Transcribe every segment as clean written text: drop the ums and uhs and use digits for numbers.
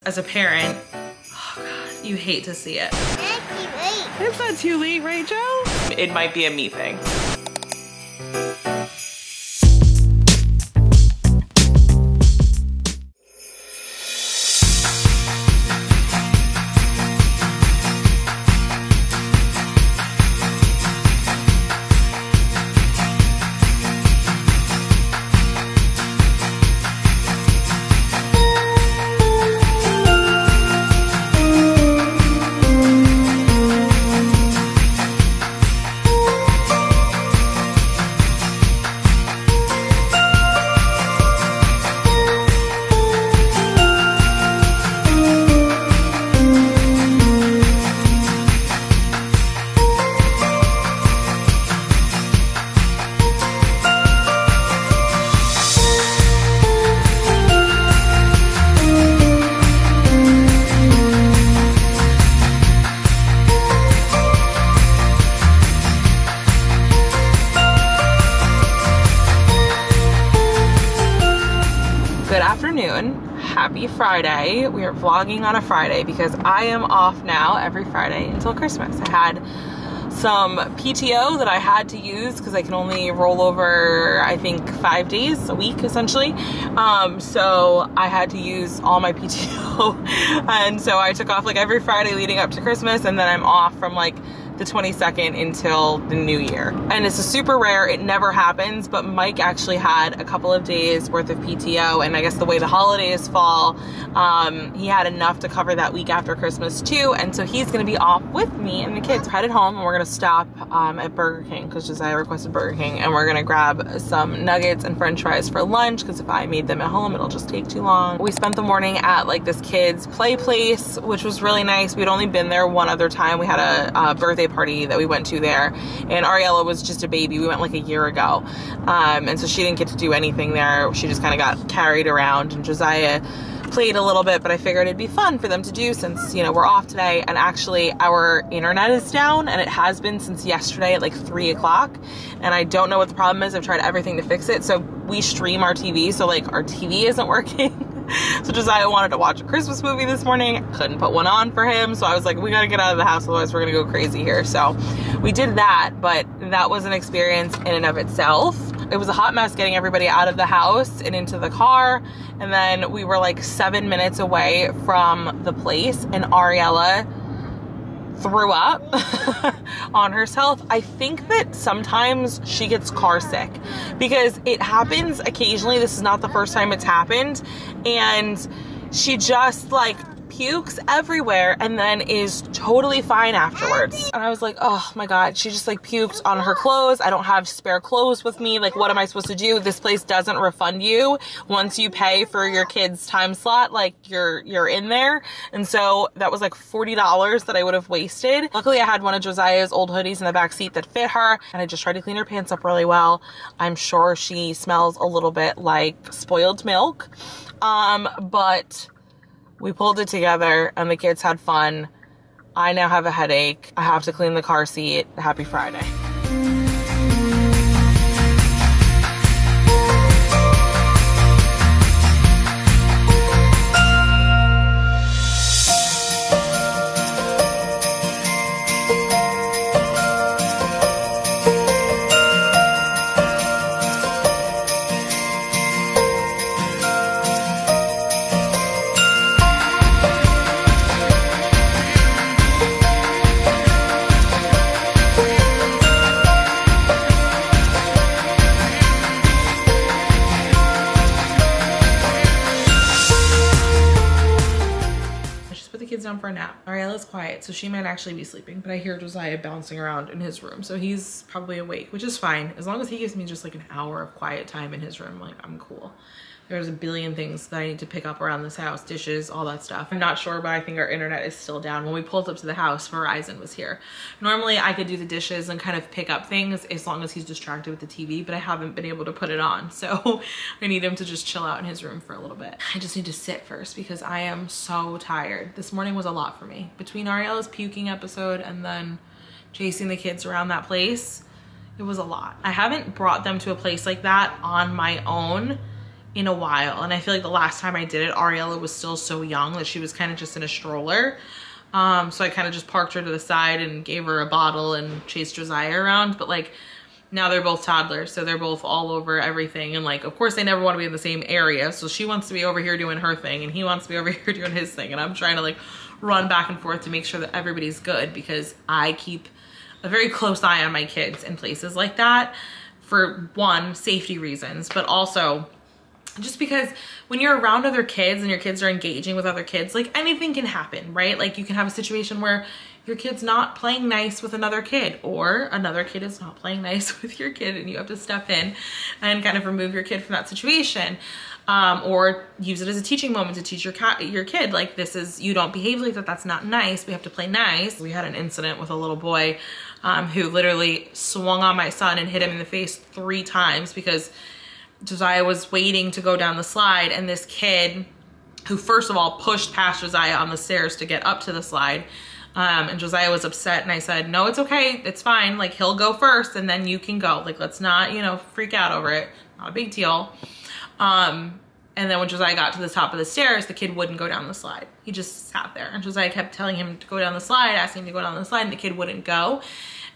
as a parent, oh God, you hate to see it. It's not too late, right, Joe? It might be a me thing. Happy Friday. We are vlogging on a Friday because I am off now every Friday until Christmas. I had some PTO that I had to use because I can only roll over, I think, 5 days a week essentially. So I had to use all my PTO and so I took off like every Friday leading up to Christmas, and then I'm off from like the 22nd until the new year. And it's a super rare, it never happens, but Mike actually had a couple of days worth of PTO, and I guess the way the holidays fall, he had enough to cover that week after Christmas too, and so he's gonna be off with me and the kids. We're headed home and we're gonna stop at Burger King because Josiah requested Burger King, and we're gonna grab some nuggets and french fries for lunch because if I made them at home it'll just take too long. We spent the morning at like this kids play place, which was really nice. We'd only been there one other time. We had a birthday party that we went to there, and Ariella was just a baby. We went like a year ago, and so she didn't get to do anything there. She just kind of got carried around, and Josiah played a little bit, but I figured it'd be fun for them to do since, you know, we're off today. And actually our internet is down, and it has been since yesterday at like 3 o'clock, and I don't know what the problem is. I've tried everything to fix it. So we stream our TV, so like our TV isn't working. So Josiah wanted to watch a Christmas movie this morning. Couldn't put one on for him, so I was like, we gotta get out of the house, otherwise we're gonna go crazy here. So we did that, but that was an experience in and of itself. It was a hot mess getting everybody out of the house and into the car, and then we were like 7 minutes away from the place, and Ariella threw up on herself. I think that sometimes she gets car sick because it happens occasionally. This is not the first time it's happened, and she just like pukes everywhere and then is totally fine afterwards. And I was like, oh my God, she just like puked on her clothes. I don't have spare clothes with me. Like, what am I supposed to do? This place doesn't refund you once you pay for your kid's time slot. Like, you're in there. And so that was like $40 that I would have wasted. Luckily I had one of Josiah's old hoodies in the back seat that fit her, and I just tried to clean her pants up really well. I'm sure she smells a little bit like spoiled milk, but we pulled it together and the kids had fun. I now have a headache. I have to clean the car seat. Happy Friday. Down for a nap. Ariella's quiet, so she might actually be sleeping, but I hear Josiah bouncing around in his room, so he's probably awake, which is fine. As long as he gives me just like an hour of quiet time in his room, like, I'm cool. There's a billion things that I need to pick up around this house, dishes, all that stuff. I'm not sure, but I think our internet is still down. When we pulled up to the house, Verizon was here. Normally I could do the dishes and kind of pick up things as long as he's distracted with the TV, but I haven't been able to put it on. So I need him to just chill out in his room for a little bit. I just need to sit first because I am so tired. This morning was a lot for me. Between Ariella's puking episode and then chasing the kids around that place, it was a lot. I haven't brought them to a place like that on my own in a while. And I feel like the last time I did it, Ariella was still so young that she was kind of just in a stroller. So I kind of just parked her to the side and gave her a bottle and chased Joziah around. But like now they're both toddlers, so they're both all over everything. And like, of course they never want to be in the same area. So she wants to be over here doing her thing and he wants to be over here doing his thing. And I'm trying to like run back and forth to make sure that everybody's good, because I keep a very close eye on my kids in places like that for one, safety reasons, but also just because when you're around other kids and your kids are engaging with other kids, like anything can happen, right? Like you can have a situation where your kid's not playing nice with another kid, or another kid is not playing nice with your kid, and you have to step in and kind of remove your kid from that situation. Or use it as a teaching moment to teach your kid, like, this is, you don't behave like that, that's not nice, we have to play nice. We had an incident with a little boy who literally swung on my son and hit him in the face 3 times because Joziah was waiting to go down the slide, and this kid, who first of all pushed past Joziah on the stairs to get up to the slide, and Joziah was upset, and I said, no, it's okay, it's fine, like, he'll go first and then you can go, like, let's not, you know, freak out over it, not a big deal. And then when Joziah got to the top of the stairs, the kid wouldn't go down the slide. He just sat there, and Joziah kept telling him to go down the slide, asking him to go down the slide, and the kid wouldn't go.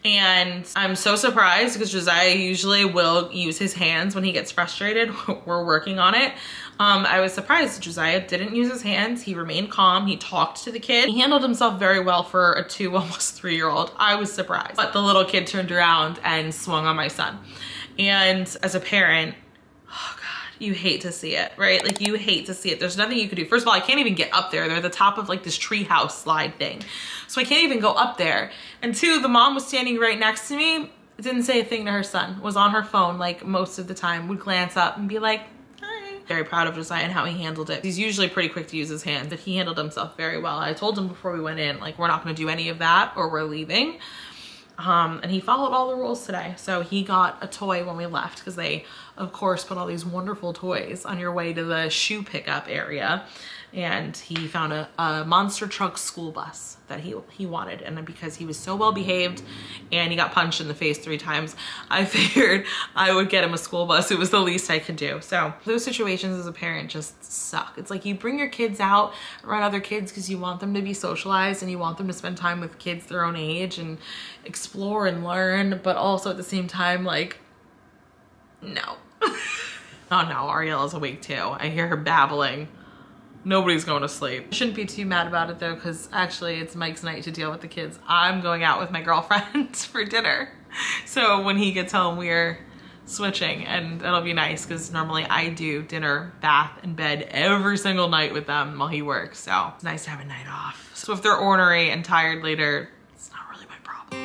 And I'm so surprised because Joziah usually will use his hands when he gets frustrated. We're working on it. I was surprised Joziah didn't use his hands. He remained calm. He talked to the kid. He handled himself very well for a 2, almost 3-year-old. I was surprised. But the little kid turned around and swung on my son. And as a parent, oh God, you hate to see it, right? Like, you hate to see it. There's nothing you could do. First of all, I can't even get up there. They're at the top of like this treehouse slide thing. So I can't even go up there. And 2, the mom was standing right next to me, didn't say a thing to her son, was on her phone like most of the time, would glance up and be like, hi. Very proud of Joziah and how he handled it. He's usually pretty quick to use his hands, but he handled himself very well. I told him before we went in, like, we're not gonna do any of that or we're leaving. And he followed all the rules today. So he got a toy when we left, because they, of course, put all these wonderful toys on your way to the shoe pickup area. And he found a monster truck school bus that he wanted. And because he was so well behaved and he got punched in the face 3 times, I figured I would get him a school bus. It was the least I could do. So those situations as a parent just suck. It's like you bring your kids out around other kids because you want them to be socialized and you want them to spend time with kids their own age and explore and learn, but also at the same time, like, no. Oh no, Ariella's awake too. I hear her babbling. Nobody's going to sleep. I shouldn't be too mad about it though, because actually it's Mike's night to deal with the kids. I'm going out with my girlfriend for dinner. So when he gets home, we're switching, and it'll be nice because normally I do dinner, bath, and bed every single night with them while he works. So it's nice to have a night off. So if they're ornery and tired later, it's not really my problem.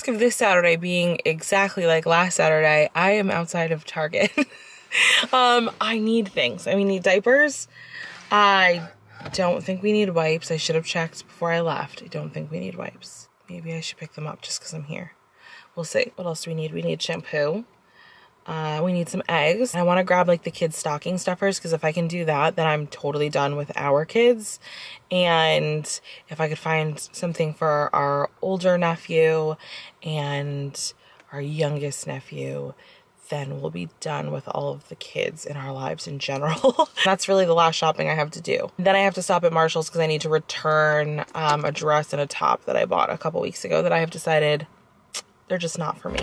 Of this Saturday being exactly like last Saturday, I am outside of Target. I need things. We need diapers. I don't think we need wipes. I should have checked before I left. I don't think we need wipes. Maybe I should pick them up just because I'm here. We'll see. What else do we need? We need shampoo. We need some eggs. I want to grab like the kids' stocking stuffers, because if I can do that, then I'm totally done with our kids. And if I could find something for our older nephew and our youngest nephew, then we'll be done with all of the kids in our lives in general. That's really the last shopping I have to do. Then I have to stop at Marshall's because I need to return a dress and a top that I bought a couple weeks ago that I have decided they're just not for me.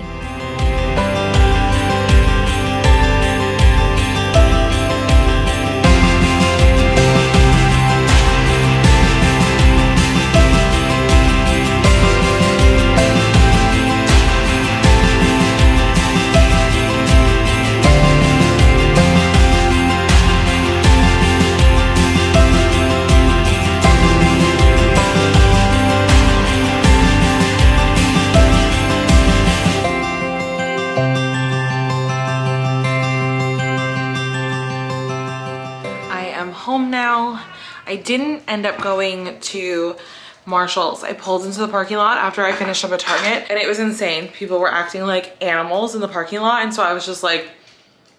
home now. I didn't end up going to Marshall's. I pulled into the parking lot after I finished up at Target and it was insane. People were acting like animals in the parking lot, and so I was just like,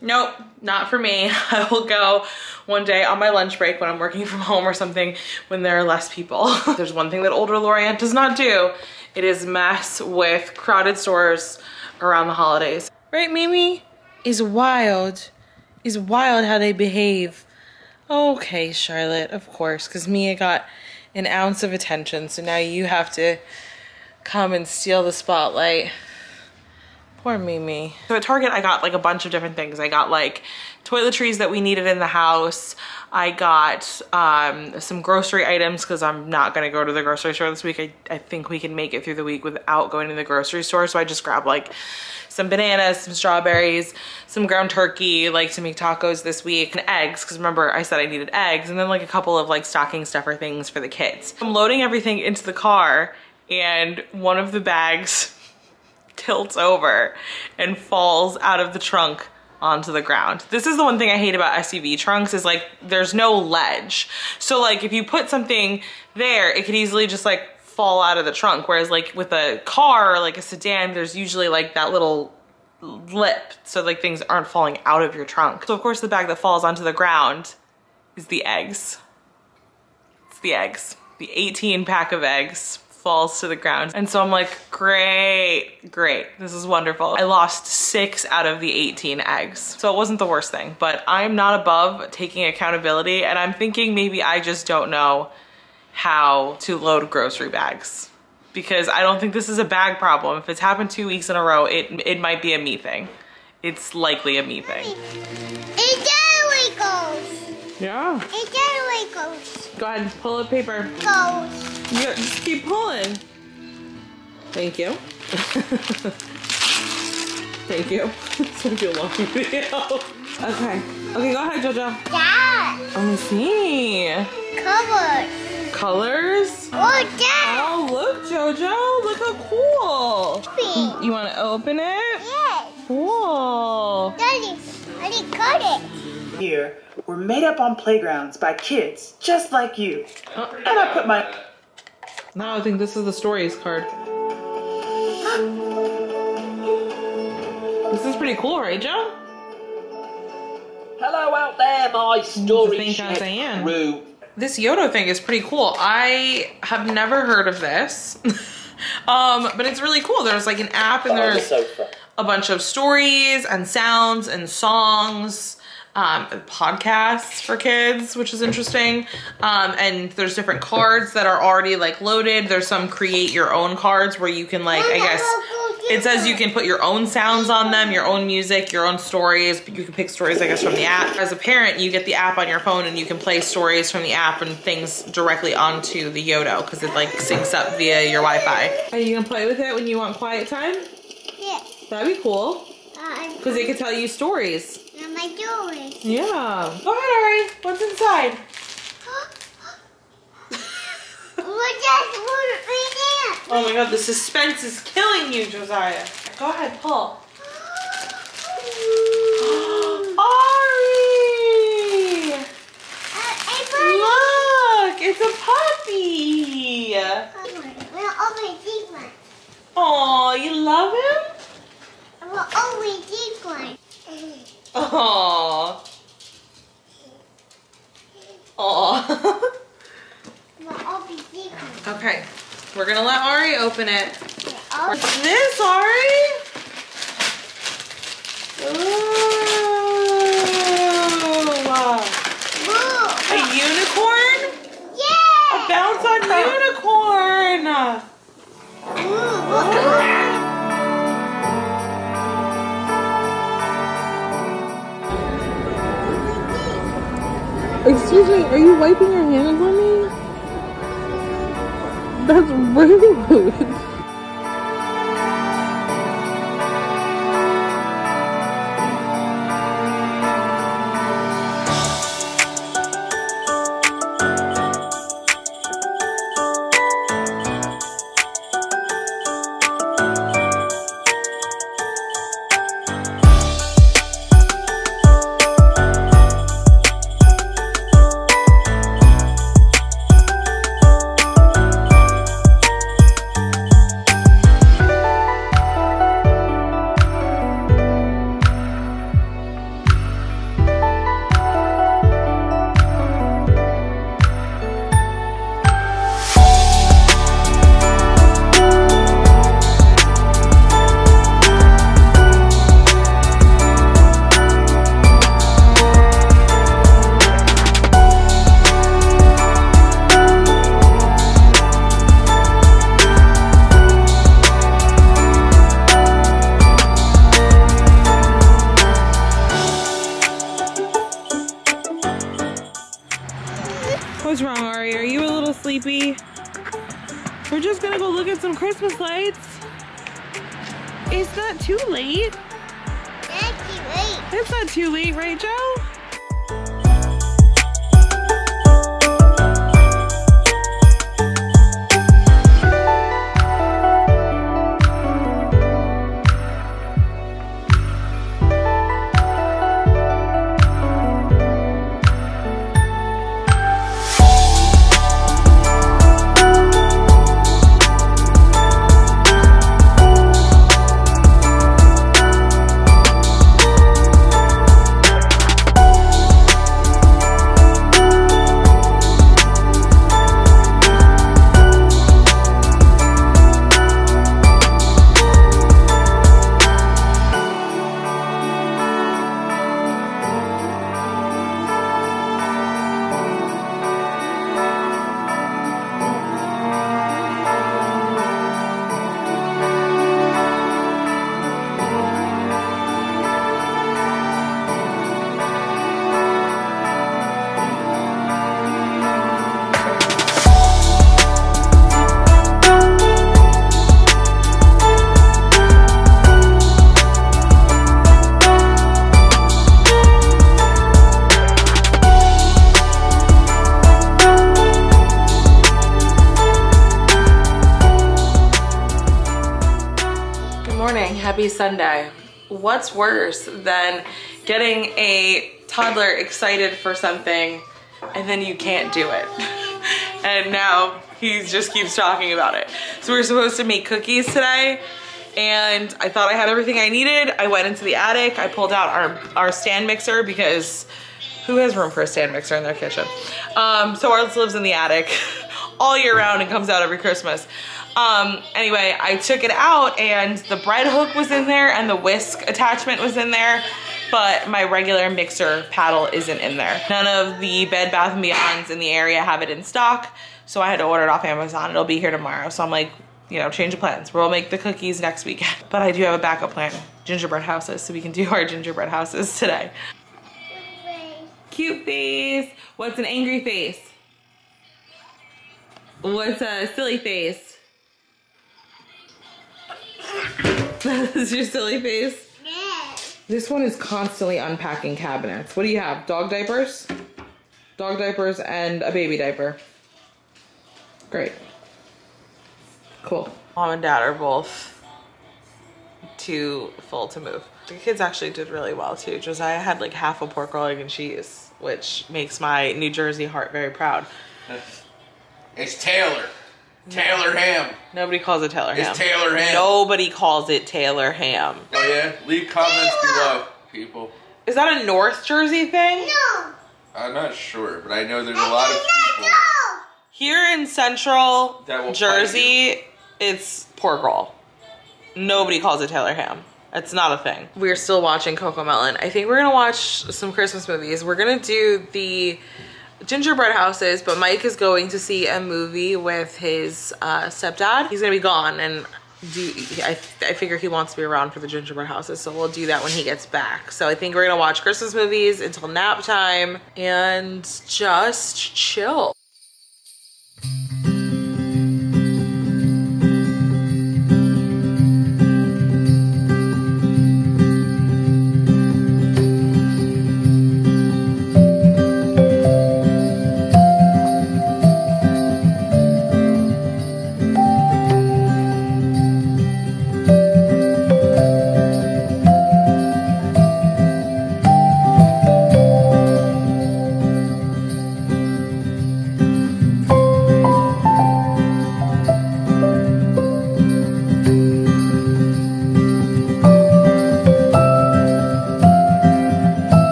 nope, not for me. I will go one day on my lunch break when I'm working from home or something when there are less people. There's one thing that older Lorianne does not do. It is mess with crowded stores around the holidays. Right, Mimi? Is wild how they behave. Okay, Charlotte, of course, because Mia got an ounce of attention, so now you have to come and steal the spotlight. Poor Mimi. So at Target, I got like a bunch of different things. I got like toiletries that we needed in the house. I got some grocery items because I'm not gonna go to the grocery store this week. I think we can make it through the week without going to the grocery store. So I just grabbed like some bananas, some strawberries, some ground turkey, like to make tacos this week, and eggs, because remember I said I needed eggs, and then like a couple of like stocking stuffer things for the kids. I'm loading everything into the car and one of the bags tilts over and falls out of the trunk onto the ground. This is the one thing I hate about SUV trunks is like there's no ledge. So like if you put something there, it could easily just like fall out of the trunk. Whereas like with a car or like a sedan, there's usually like that little lip so like things aren't falling out of your trunk. So of course the bag that falls onto the ground is the eggs. It's the eggs. The 18 pack of eggs falls to the ground. And so I'm like, great, this is wonderful. I lost 6 out of the 18 eggs. So it wasn't the worst thing, but I'm not above taking accountability, and I'm thinking maybe I just don't know how to load grocery bags, because I don't think this is a bag problem. If it's happened 2 weeks in a row, it might be a me thing. It's likely a me thing. It goes. Yeah. It goes. Go ahead and pull up paper. Goes. Yeah, just keep pulling. Thank you. Thank you. This might be a long video. Okay. Okay, go ahead, JoJo. Dad. Let me see. Colors. Colors? Oh, Dad. Oh, look, JoJo. Look how cool. Pink. You want to open it? Yes. Cool. Daddy, I didn't cut it. Here, were made up on playgrounds by kids just like you. And I put my... Now I think this is the stories card. This is pretty cool, right, Joe? Hello out there, my story crew. This Yodo thing is pretty cool. I have never heard of this. But it's really cool. There's like an app and there's a bunch of stories and sounds and songs. Podcasts for kids, which is interesting. And there's different cards that are already like loaded. There's some create your own cards where you can like, I guess it says you can put your own sounds on them, your own music, your own stories, but you can pick stories, I guess, from the app. As a parent, you get the app on your phone and you can play stories from the app and things directly onto the Yodo because it like syncs up via your Wi-Fi. And you can play with it when you want quiet time? Yeah. That'd be cool. Because it could tell you stories. My doing? Yeah. Go ahead, Ari. What's inside? What's that? Oh my god, the suspense is killing you, Josiah. Go ahead, pull. Ari! Look, it's a puppy. Oh, you love him? Oh. Oh. Okay, we're gonna let Ari open it. What's this, Ari? Ooh. A unicorn? Yeah. A bounce on unicorn. Excuse me, are you wiping your hands on me? That's rude. What's wrong, Ari? Are you a little sleepy? We're just gonna go look at some Christmas lights. It's not too late. That's too late. It's not too late, right, Joe? Happy Sunday. What's worse than getting a toddler excited for something and then you can't do it? And now he just keeps talking about it. So we were supposed to make cookies today and I thought I had everything I needed. I went into the attic, I pulled out our stand mixer because who has room for a stand mixer in their kitchen? So ours lives in the attic all year round and comes out every Christmas. Anyway, I took it out and the bread hook was in there and the whisk attachment was in there, but my regular mixer paddle isn't in there. None of the Bed Bath & Beyonds in the area have it in stock, so I had to order it off Amazon. It'll be here tomorrow. So I'm like, you know, change of plans. We'll make the cookies next weekend. But I do have a backup plan, gingerbread houses, so we can do our gingerbread houses today. Cute face. What's an angry face? What's a silly face? This is your silly face? Yeah. This one is constantly unpacking cabinets. What do you have? Dog diapers? Dog diapers and a baby diaper. Great. Cool. Mom and Dad are both too full to move. The kids actually did really well too. Josiah had like half a pork roll, egg, and cheese, which makes my New Jersey heart very proud. It's Taylor. Taylor ham. Nobody calls it Taylor ham. It's Taylor ham. Nobody calls it Taylor ham. Oh yeah? Leave comments below, people. Is that a North Jersey thing? No. I'm not sure, but I know there's a lot of people. Here in Central That will Jersey, it's pork roll. Nobody calls it Taylor ham. It's not a thing. We're still watching Coco Melon. I think we're gonna watch some Christmas movies. We're gonna do the gingerbread houses, but Mike is going to see a movie with his stepdad. He's gonna be gone, and I figure he wants to be around for the gingerbread houses, so we'll do that when he gets back. So I think we're gonna watch Christmas movies until nap time and just chill.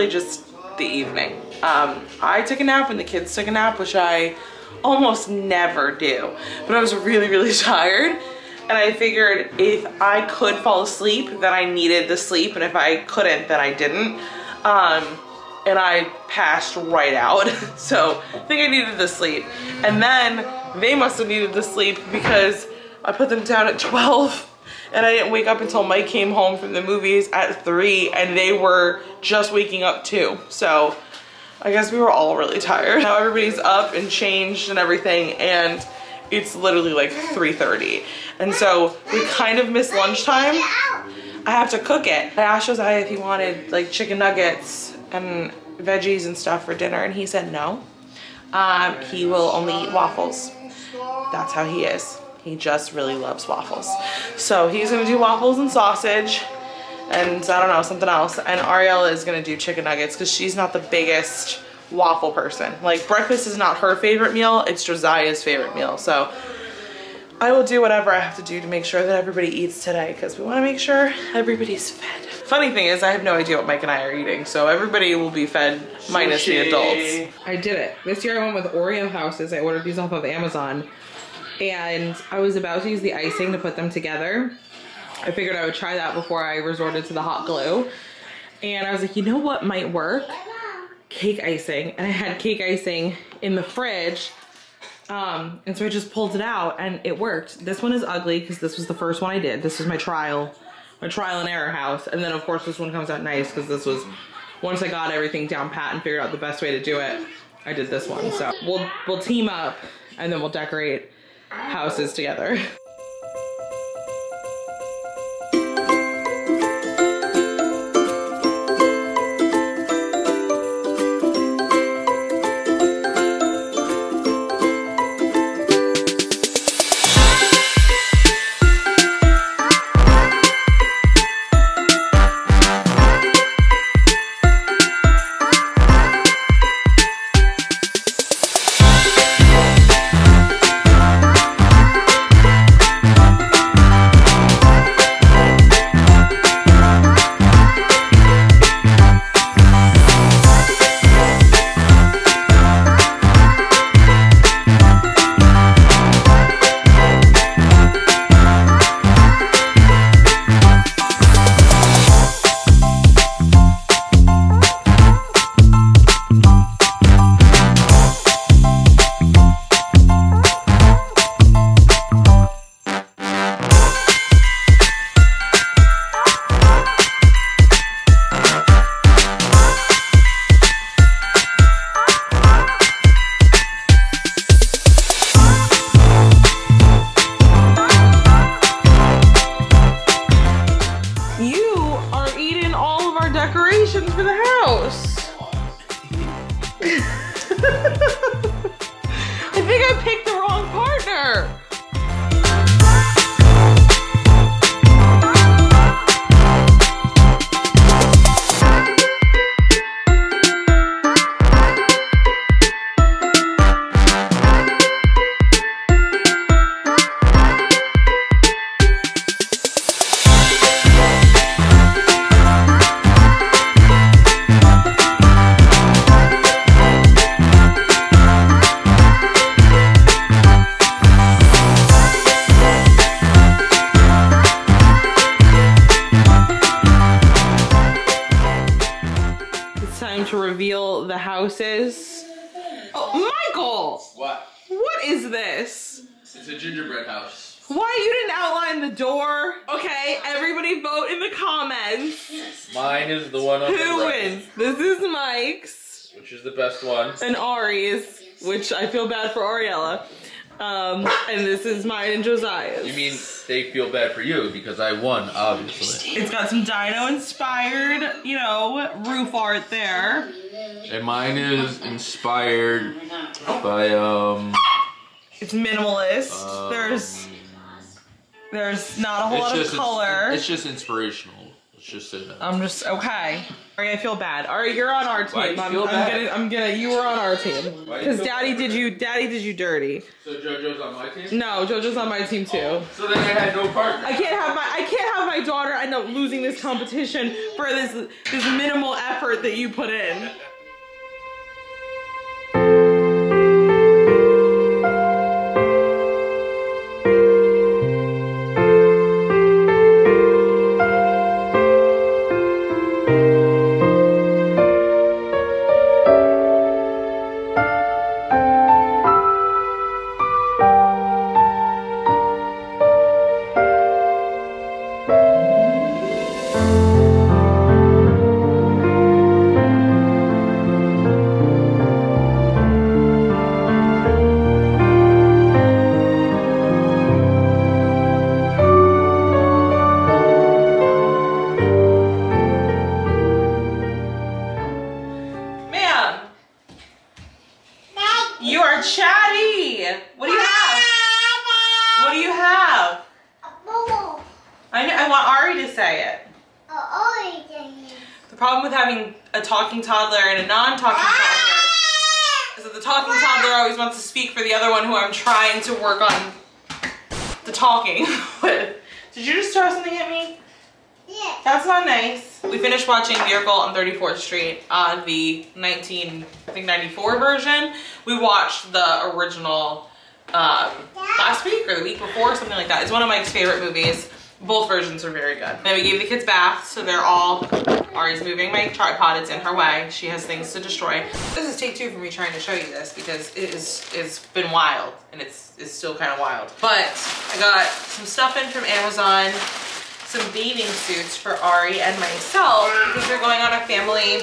Just the evening. I took a nap and the kids took a nap, which I almost never do, but I was really tired, and I figured if I could fall asleep then I needed the sleep, and if I couldn't then I didn't. and I passed right out. So I think I needed to sleep. And then they must have needed to sleep because I put them down at 12 and I didn't wake up until Mike came home from the movies at 3 and they were just waking up too. So I guess we were all really tired. Now everybody's up and changed and everything, and it's literally like 3:30. And so we kind of missed lunchtime. I have to cook it. I asked Joziah if he wanted like chicken nuggets and veggies and stuff for dinner, and he said no. He will only eat waffles. That's how he is. He just really loves waffles. So he's gonna do waffles and sausage and I don't know, something else. And Ariella is gonna do chicken nuggets because she's not the biggest waffle person. Like breakfast is not her favorite meal, it's Joziah's favorite meal. So I will do whatever I have to do to make sure that everybody eats today because we wanna make sure everybody's fed. Funny thing is I have no idea what Mike and I are eating, so everybody will be fed minus the adults. I did it. This year I went with Oreo houses. I ordered these off of Amazon and I was about to use the icing to put them together. I figured I would try that before I resorted to the hot glue. And I was like, you know what might work? Cake icing. And I had cake icing in the fridge. And so I just pulled it out and it worked. This one is ugly because this was the first one I did. This was my trial and error house. And then of course this one comes out nice because this was, once I got everything down pat and figured out the best way to do it, I did this one. So we'll team up and then we'll decorate houses together. To reveal the houses. Oh, Michael! What? What is this? It's a gingerbread house. Why you didn't outline the door? Okay, everybody vote in the comments. Mine is the one on the right. Who wins? This is Mike's. Which is the best one. And Ari's, which I feel bad for Ariella. And this is mine and Josiah's. You mean they feel bad for you because I won, obviously. It's got some dino inspired, you know, roof art there. And mine is inspired by, It's minimalist. There's not a whole lot of color. It's just inspirational. Let's just say that. I'm just, okay. Ari, I feel bad. Ari, you're on our team. Why do you feel bad? You were on our team. Because Daddy did you dirty. So JoJo's on my team? No, JoJo's on my team too. Oh, so then I had no partner. I can't have my daughter end up losing this competition for this minimal effort that you put in. I want Ari to say it. Oh, Ari saying it. The problem with having a talking toddler and a non-talking toddler is that the talking toddler always wants to speak for the other one who I'm trying to work on the talking with. Did you just throw something at me? Yeah. That's not nice. We finished watching Miracle on 34th Street on the 1994 version. We watched the original last week or the week before, something like that. It's one of Mike's favorite movies. Both versions are very good. Then we gave the kids baths, so they're all, Ari's moving my tripod, it's in her way. She has things to destroy. This is take 2 for me trying to show you this because it's been wild and it's still kind of wild. But I got some stuff in from Amazon, some bathing suits for Ari and myself because we're going on a family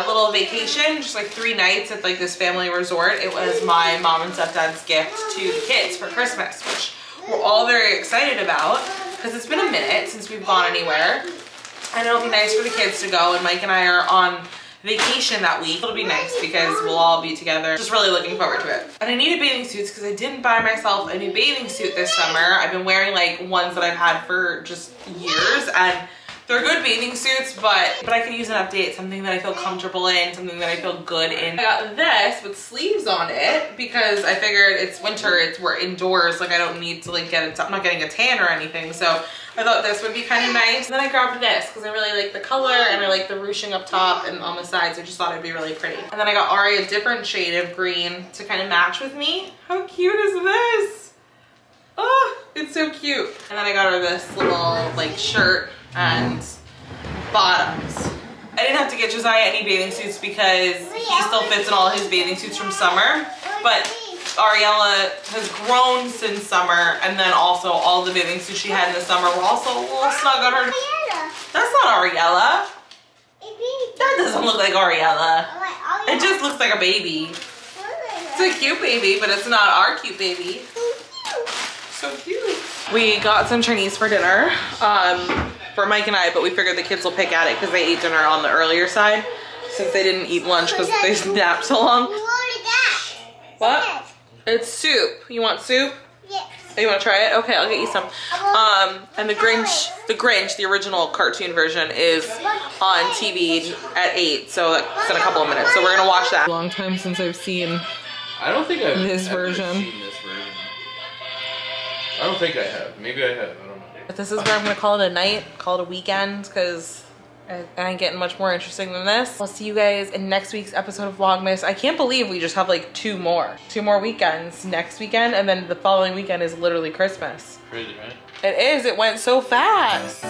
little vacation, just like 3 nights at like this family resort. It was my mom and stepdad's gift to the kids for Christmas, which we're all very excited about because it's been a minute since we've gone anywhere. And it'll be nice for the kids to go, and Mike and I are on vacation that week. It'll be nice because we'll all be together. Just really looking forward to it. And I needed bathing suits because I didn't buy myself a new bathing suit this summer. I've been wearing like ones that I've had for just years, and they're good bathing suits, but I could use an update, something that I feel comfortable in, something that I feel good in. I got this with sleeves on it because I figured it's winter, we're indoors, like I don't need to like I'm not getting a tan or anything, so I thought this would be kind of nice. And then I grabbed this because I really like the color and I like the ruching up top and on the sides. I just thought it'd be really pretty. And then I got Ari a different shade of green to kind of match with me. How cute is this? Oh, it's so cute. And then I got her this little like shirt and bottoms. I didn't have to get Josiah any bathing suits because he still fits in all his bathing suits from summer, but Ariella has grown since summer, and then also all the bathing suits she had in the summer were also a little snug on her. That's not Ariella. That doesn't look like Ariella. It just looks like a baby. It's a cute baby, but it's not our cute baby. So cute. We got some Chinese for dinner for Mike and I, but we figured the kids will pick at it because they ate dinner on the earlier side since they didn't eat lunch because they napped so long. What? It's soup. You want soup? Yes. Oh, you want to try it? Okay, I'll get you some. And the Grinch, the original cartoon version, is on TV at 8, so that's in a couple of minutes. So we're gonna watch that. Long time since I've seen. I don't think I've this version. seen this version. I don't think I have. Maybe I have. I don't know. But this is where I'm gonna call it a night, call it a weekend, because I ain't getting much more interesting than this. I'll see you guys in next week's episode of Vlogmas. I can't believe we just have like 2 more weekends next weekend, and then the following weekend is literally Christmas. Crazy, right? It is. It went so fast.